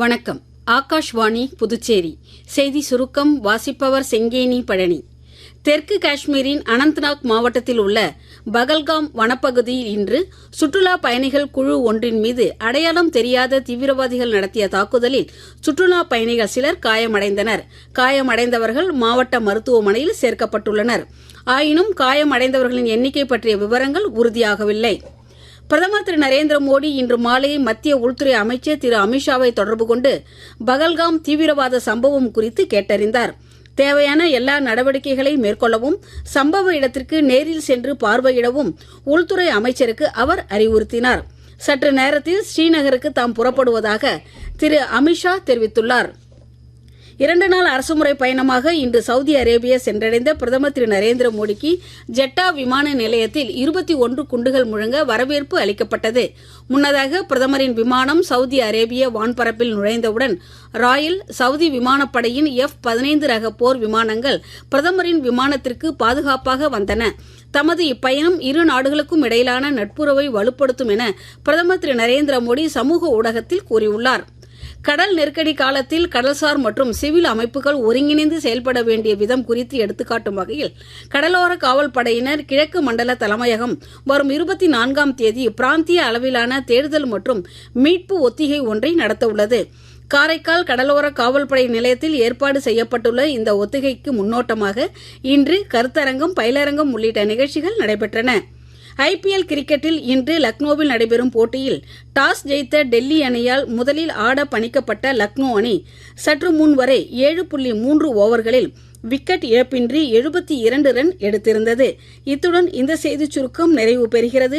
வணக்கம். ஆகாஷ்வாணி புதுச்சேரி செய்தி சுருக்கம் வாசிப்பவர் செங்கேனி பழனி. தெற்கு காஷ்மீரின் அனந்த்நாக் மாவட்டத்தில் உள்ள பகல்காம் வனப்பகுதியில் இன்று சுற்றுலா பயணிகள் குழு ஒன்றின் மீது அடையாளம் தெரியாத தீவிரவாதிகள் நடத்திய தாக்குதலில் சுற்றுலா பயணிகள் சிலர் காயமடைந்தனர். காயமடைந்தவர்கள் மாவட்ட மருத்துவமனையில் சேர்க்கப்பட்டுள்ளனர். ஆயினும் காயமடைந்தவர்களின் எண்ணிக்கை பற்றிய விவரங்கள் உறுதியாகவில்லை. பிரதமர் திரு நரேந்திர மோடி இன்று மாலை மத்திய உள்துறை அமைச்சர் திரு அமித்ஷாவை தொடர்பு கொண்டு பகல்காம் தீவிரவாத சம்பவம் குறித்து கேட்டறிந்தார். தேவையான எல்லா நடவடிக்கைகளை மேற்கொள்ளவும் சம்பவ இடத்திற்கு நேரில் சென்று பார்வையிடவும் உள்துறை அமைச்சருக்கு அவர் அறிவுறுத்தினார். சற்று நேரத்தில் ஸ்ரீநகருக்கு தாம் புறப்படுவதாக திரு அமித்ஷா தெரிவித்துள்ளார். 2 நாள் அரசுமுறை பயணமாக இன்று சவுதி அரேபியா சென்றடைந்த பிரதமர் திரு நரேந்திர மோடிக்கு ஜெட்டா விமான நிலையத்தில் 21 குண்டுகள் முழங்க வரவேற்பு அளிக்கப்பட்டது. முன்னதாக பிரதமரின் விமானம் சவுதி அரேபிய வான்பரப்பில் நுழைந்தவுடன் ராயல் சவுதி விமானப்படையின் F-15 ரக போர் விமானங்கள் பிரதமரின் விமானத்திற்கு பாதுகாப்பாக வந்தன. தமது இப்பயணம் இரு நாடுகளுக்கும் இடையிலான நட்புறவை வலுப்படுத்தும் என பிரதமர் திரு நரேந்திர மோடி சமூக ஊடகத்தில் கூறியுள்ளார். கடல் நெருக்கடி காலத்தில் கடல்சார் மற்றும் சிவில் அமைப்புகள் ஒருங்கிணைந்து செயல்பட வேண்டிய விதம் குறித்து எடுத்துக்காட்டும் வகையில் கடலோர காவல் படையினர் கிழக்கு மண்டல தலைமையகம் வரும் 24ஆம் தேதி பிராந்திய அளவிலான தேடுதல் மற்றும் மீட்பு ஒத்திகை ஒன்றை நடத்தவுள்ளது. காரைக்கால் கடலோர காவல்படை நிலையத்தில் ஏற்பாடு செய்யப்பட்டுள்ள இந்த ஒத்திகைக்கு முன்னோட்டமாக இன்று கருத்தரங்கம், பயிலரங்கம் உள்ளிட்ட நிகழ்ச்சிகள் நடைபெற்றன. IPL கிரிக்கெட்டில் இன்று லக்னோவில் நடைபெறும் போட்டியில் டாஸ் ஜெயித்த டெல்லி அணியால் முதலில் ஆட பணிக்கப்பட்ட லக்னோ அணி சற்று முன் வரை 7.3 ஓவர்களில் விக்கெட் இழப்பின்றி 72 ரன் எடுத்திருந்தது. இத்துடன் இந்த செய்திச் சுருக்கம் நிறைவு பெறுகிறது.